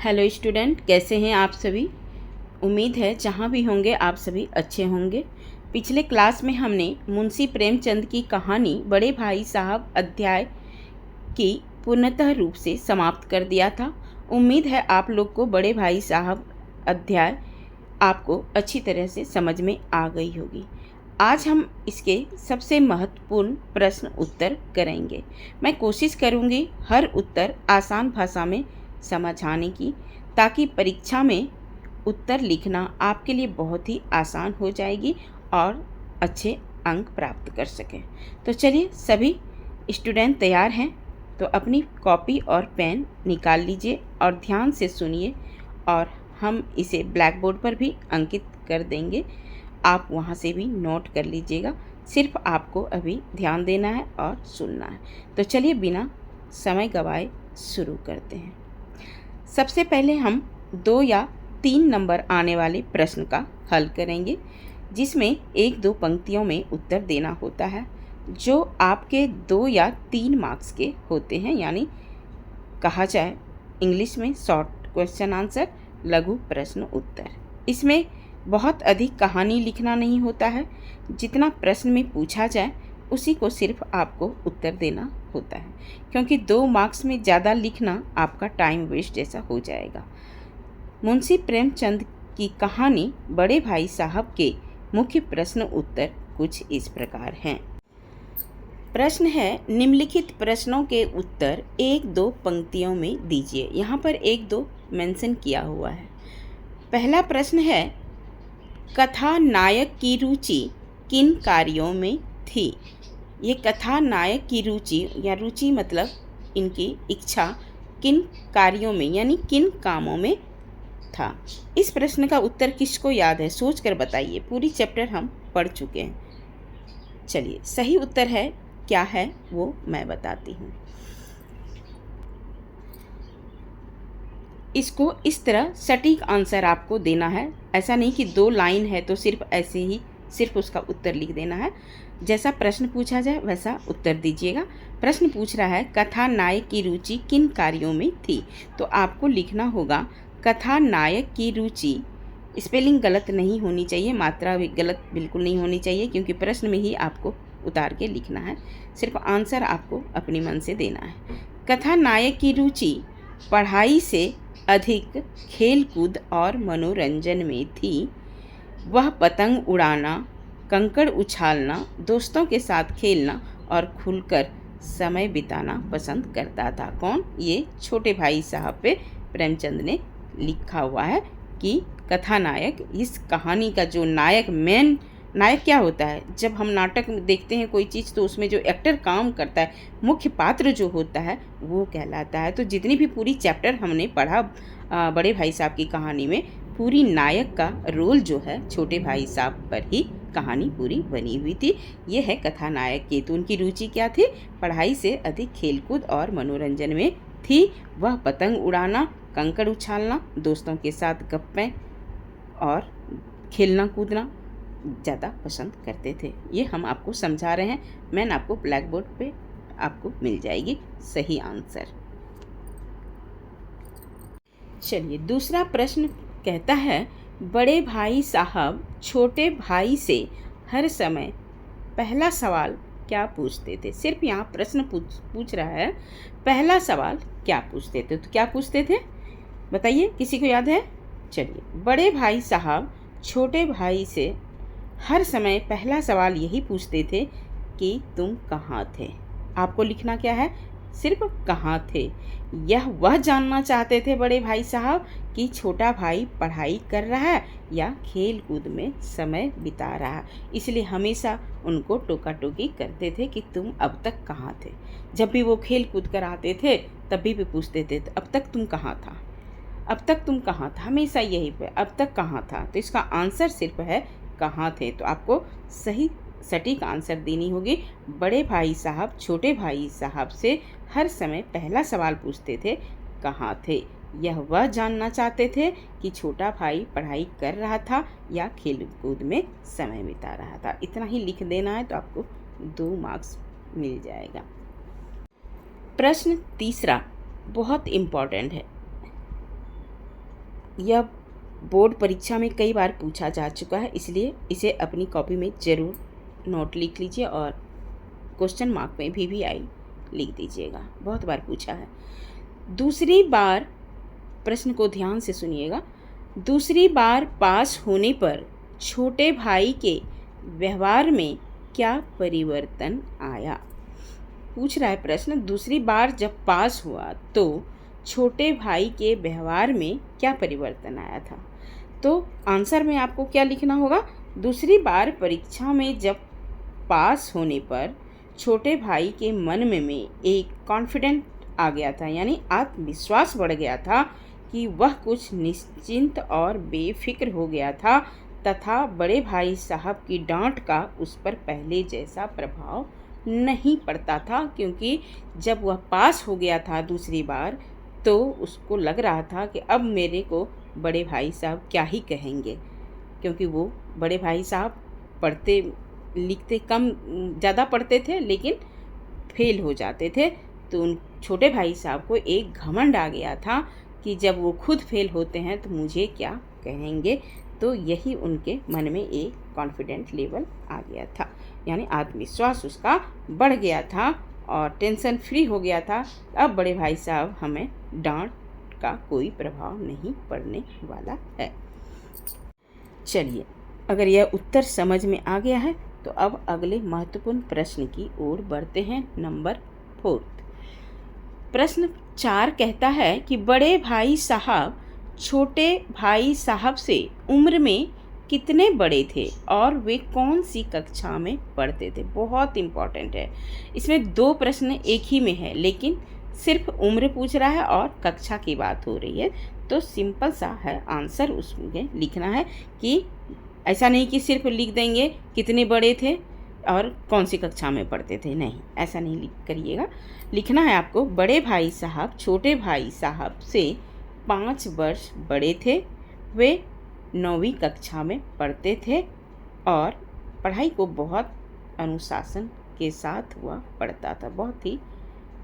Hello student, कैसे हैं आप सभी। उम्मीद है जहाँ भी होंगे आप सभी अच्छे होंगे। पिछले क्लास में हमने मुंशी प्रेमचंद की कहानी बड़े भाई साहब अध्याय की पूर्णतः रूप से समाप्त कर दिया था। उम्मीद है आप लोग को बड़े भाई साहब अध्याय आपको अच्छी तरह से समझ में आ गई होगी। आज हम इसके सबसे महत्वपूर्ण प्रश्न उत्तर करेंगे। मैं कोशिश करूंगी हर उत्तर आसान भाषा में समझाने की, ताकि परीक्षा में उत्तर लिखना आपके लिए बहुत ही आसान हो जाएगी और अच्छे अंक प्राप्त कर सकें। तो चलिए, सभी स्टूडेंट तैयार हैं तो अपनी कॉपी और पेन निकाल लीजिए और ध्यान से सुनिए, और हम इसे ब्लैक बोर्ड पर भी अंकित कर देंगे। आप वहाँ से भी नोट कर लीजिएगा। सिर्फ आपको अभी ध्यान देना है और सुनना है। तो चलिए, बिना समय गवाए शुरू करते हैं। सबसे पहले हम 2 या 3 नंबर आने वाले प्रश्न का हल करेंगे, जिसमें 1-2 पंक्तियों में उत्तर देना होता है, जो आपके 2 या 3 मार्क्स के होते हैं। यानी कहा जाए इंग्लिश में शॉर्ट क्वेश्चन आंसर, लघु प्रश्न उत्तर। इसमें बहुत अधिक कहानी लिखना नहीं होता है। जितना प्रश्न में पूछा जाए उसी को सिर्फ आपको उत्तर देना होता है, क्योंकि 2 मार्क्स में ज़्यादा लिखना आपका टाइम वेस्ट जैसा हो जाएगा। मुंशी प्रेमचंद की कहानी बड़े भाई साहब के मुख्य प्रश्न उत्तर कुछ इस प्रकार हैं। प्रश्न है, निम्नलिखित प्रश्नों के उत्तर 1-2 पंक्तियों में दीजिए। यहाँ पर 1-2 मेंशन किया हुआ है। पहला प्रश्न है, कथा नायक की रुचि किन कार्यों में थी। ये कथा नायक की रुचि या रुचि मतलब इनकी इच्छा किन कार्यों में यानी किन कामों में था। इस प्रश्न का उत्तर किसको याद है, सोच कर बताइए। पूरी चैप्टर हम पढ़ चुके हैं। चलिए, सही उत्तर है क्या है वो मैं बताती हूँ। इसको इस तरह सटीक आंसर आपको देना है। ऐसा नहीं कि 2 लाइन है तो सिर्फ ऐसे ही सिर्फ उसका उत्तर लिख देना है। जैसा प्रश्न पूछा जाए वैसा उत्तर दीजिएगा। प्रश्न पूछ रहा है, कथा नायक की रुचि किन कार्यों में थी, तो आपको लिखना होगा कथा नायक की रुचि। स्पेलिंग गलत नहीं होनी चाहिए, मात्रा भी गलत बिल्कुल नहीं होनी चाहिए, क्योंकि प्रश्न में ही आपको उतार के लिखना है। सिर्फ आंसर आपको अपनी मन से देना है। कथा नायक की रुचि पढ़ाई से अधिक खेलकूद और मनोरंजन में थी। वह पतंग उड़ाना, कंकड़ उछालना, दोस्तों के साथ खेलना और खुलकर समय बिताना पसंद करता था। कौन? ये छोटे भाई साहब पे प्रेमचंद ने लिखा हुआ है कि कथानायक, इस कहानी का जो नायक, मेन नायक क्या होता है, जब हम नाटक में देखते हैं कोई चीज़ तो उसमें जो एक्टर काम करता है, मुख्य पात्र जो होता है वो कहलाता है। तो जितनी भी पूरी चैप्टर हमने पढ़ा बड़े भाई साहब की कहानी में, पूरी नायक का रोल जो है छोटे भाई साहब पर ही कहानी पूरी बनी हुई थी। ये है कथानायक की। तो उनकी रुचि क्या थी? पढ़ाई से अधिक खेलकूद और मनोरंजन में थी। वह पतंग उड़ाना, कंकड़ उछालना, दोस्तों के साथ गप्पें और खेलना कूदना ज़्यादा पसंद करते थे। ये हम आपको समझा रहे हैं। मैंने आपको ब्लैक बोर्ड पे आपको मिल जाएगी सही आंसर। चलिए, दूसरा प्रश्न कहता है, बड़े भाई साहब छोटे भाई से हर समय पहला सवाल क्या पूछते थे। सिर्फ यहाँ प्रश्न पूछ रहा है, पहला सवाल क्या पूछते थे। तो क्या पूछते थे बताइए, किसी को याद है? चलिए, बड़े भाई साहब छोटे भाई से हर समय पहला सवाल यही पूछते थे कि तुम कहाँ थे। आपको लिखना क्या है? सिर्फ कहाँ थे। यह वह जानना चाहते थे बड़े भाई साहब कि छोटा भाई पढ़ाई कर रहा है या खेल कूद में समय बिता रहा है। इसलिए हमेशा उनको टोका टोकी करते थे कि तुम अब तक कहाँ थे। जब भी वो खेल कूद कर आते थे तभी भी पूछते थे, अब तक तुम कहाँ था, अब तक तुम कहाँ था। हमेशा यही पे अब तक कहाँ था। तो इसका आंसर सिर्फ है कहाँ थे। तो आपको सही सटीक आंसर देनी होगी। बड़े भाई साहब छोटे भाई साहब से हर समय पहला सवाल पूछते थे, कहाँ थे। यह वह जानना चाहते थे कि छोटा भाई पढ़ाई कर रहा था या खेल कूद में समय बिता रहा था। इतना ही लिख देना है तो आपको 2 मार्क्स मिल जाएगा। प्रश्न तीसरा बहुत इम्पॉर्टेंट है। यह बोर्ड परीक्षा में कई बार पूछा जा चुका है, इसलिए इसे अपनी कॉपी में ज़रूर नोट लिख लीजिए और क्वेश्चन मार्क में VVI लिख दीजिएगा। बहुत बार पूछा है। दूसरी बार, प्रश्न को ध्यान से सुनिएगा, दूसरी बार पास होने पर छोटे भाई के व्यवहार में क्या परिवर्तन आया। पूछ रहा है प्रश्न, दूसरी बार जब पास हुआ तो छोटे भाई के व्यवहार में क्या परिवर्तन आया था। तो आंसर में आपको क्या लिखना होगा, दूसरी बार परीक्षा में जब पास होने पर छोटे भाई के मन में एक कॉन्फिडेंट आ गया था, यानी आत्मविश्वास बढ़ गया था कि वह कुछ निश्चिंत और बेफिक्र हो गया था तथा बड़े भाई साहब की डांट का उस पर पहले जैसा प्रभाव नहीं पड़ता था, क्योंकि जब वह पास हो गया था दूसरी बार तो उसको लग रहा था कि अब मेरे को बड़े भाई साहब क्या ही कहेंगे, क्योंकि वो बड़े भाई साहब पढ़ते लिखते कम ज़्यादा पढ़ते थे लेकिन फेल हो जाते थे। तो उन छोटे भाई साहब को एक घमंड आ गया था कि जब वो खुद फेल होते हैं तो मुझे क्या कहेंगे। तो यही उनके मन में एक कॉन्फिडेंट लेवल आ गया था, यानी आत्मविश्वास उसका बढ़ गया था और टेंशन फ्री हो गया था। अब बड़े भाई साहब हमें डांट का कोई प्रभाव नहीं पड़ने वाला है। चलिए, अगर यह उत्तर समझ में आ गया है तो अब अगले महत्वपूर्ण प्रश्न की ओर बढ़ते हैं। नंबर 4। प्रश्न 4 कहता है कि बड़े भाई साहब छोटे भाई साहब से उम्र में कितने बड़े थे और वे कौन सी कक्षा में पढ़ते थे। बहुत इम्पॉर्टेंट है। इसमें 2 प्रश्न एक ही में है, लेकिन सिर्फ उम्र पूछ रहा है और कक्षा की बात हो रही है। तो सिंपल सा है आंसर, उसमें लिखना है कि ऐसा नहीं कि सिर्फ लिख देंगे कितने बड़े थे और कौन सी कक्षा में पढ़ते थे, नहीं, ऐसा नहीं करिएगा। लिखना है आपको, बड़े भाई साहब छोटे भाई साहब से 5 वर्ष बड़े थे, वे 9वीं कक्षा में पढ़ते थे और पढ़ाई को बहुत अनुशासन के साथ हुआ पढ़ता था। बहुत ही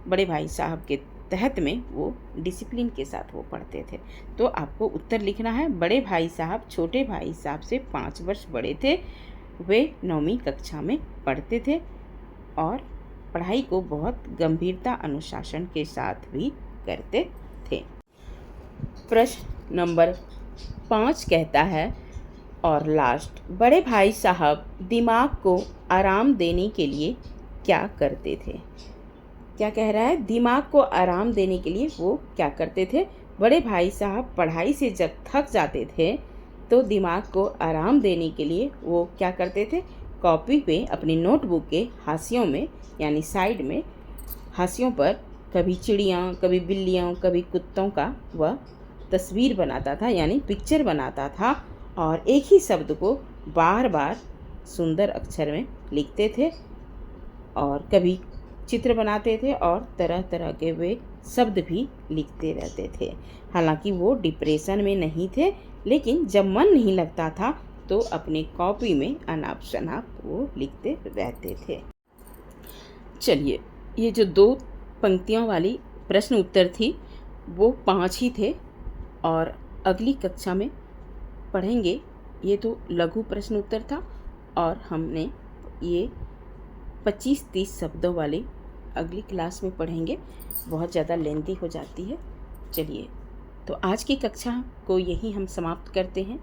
बड़े भाई साहब के तहत में वो डिसिप्लिन के साथ वो पढ़ते थे। तो आपको उत्तर लिखना है, बड़े भाई साहब छोटे भाई साहब से 5 वर्ष बड़े थे, वे 9वीं कक्षा में पढ़ते थे और पढ़ाई को बहुत गंभीरता अनुशासन के साथ भी करते थे। प्रश्न नंबर 5 कहता है और लास्ट, बड़े भाई साहब दिमाग को आराम देने के लिए क्या करते थे। क्या कह रहा है, दिमाग को आराम देने के लिए वो क्या करते थे। बड़े भाई साहब पढ़ाई से जब थक जाते थे तो दिमाग को आराम देने के लिए वो क्या करते थे, कॉपी पे अपनी नोटबुक के हाशियों में यानी साइड में हाशियों पर कभी चिड़ियाँ, कभी बिल्लियों, कभी कुत्तों का वह तस्वीर बनाता था, यानी पिक्चर बनाता था और एक ही शब्द को बार बार सुंदर अक्षर में लिखते थे और कभी चित्र बनाते थे और तरह तरह के वे शब्द भी लिखते रहते थे। हालांकि वो डिप्रेशन में नहीं थे, लेकिन जब मन नहीं लगता था तो अपने कॉपी में अनाप शनाप वो लिखते रहते थे। चलिए, ये जो 2 पंक्तियों वाली प्रश्न उत्तर थी वो 5 ही थे और अगली कक्षा में पढ़ेंगे। ये तो लघु प्रश्न उत्तर था और हमने ये 25-30 शब्दों वाली अगली क्लास में पढ़ेंगे, बहुत ज़्यादा लेंथी हो जाती है। चलिए, तो आज की कक्षा को यहीं हम समाप्त करते हैं।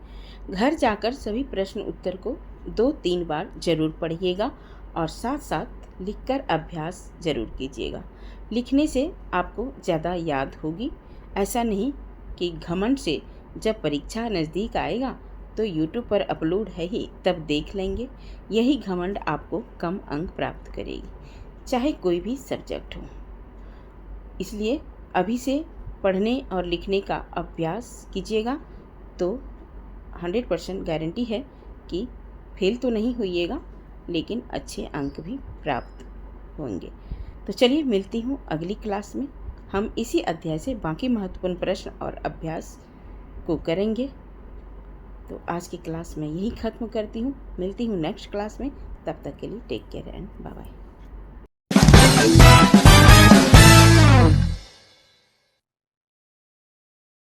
घर जाकर सभी प्रश्न उत्तर को 2-3 बार ज़रूर पढ़िएगा और साथ साथ लिखकर अभ्यास ज़रूर कीजिएगा। लिखने से आपको ज़्यादा याद होगी। ऐसा नहीं कि घमंड से जब परीक्षा नज़दीक आएगा तो YouTube पर अपलोड है ही तब देख लेंगे, यही घमंड आपको कम अंक प्राप्त करेगी, चाहे कोई भी सब्जेक्ट हो। इसलिए अभी से पढ़ने और लिखने का अभ्यास कीजिएगा तो 100% गारंटी है कि फेल तो नहीं होइएगा, लेकिन अच्छे अंक भी प्राप्त होंगे। तो चलिए, मिलती हूँ अगली क्लास में। हम इसी अध्याय से बाकी महत्वपूर्ण प्रश्न और अभ्यास को करेंगे। तो आज की क्लास में यही ख़त्म करती हूँ। मिलती हूँ नेक्स्ट क्लास में। तब तक के लिए take care and bye bye.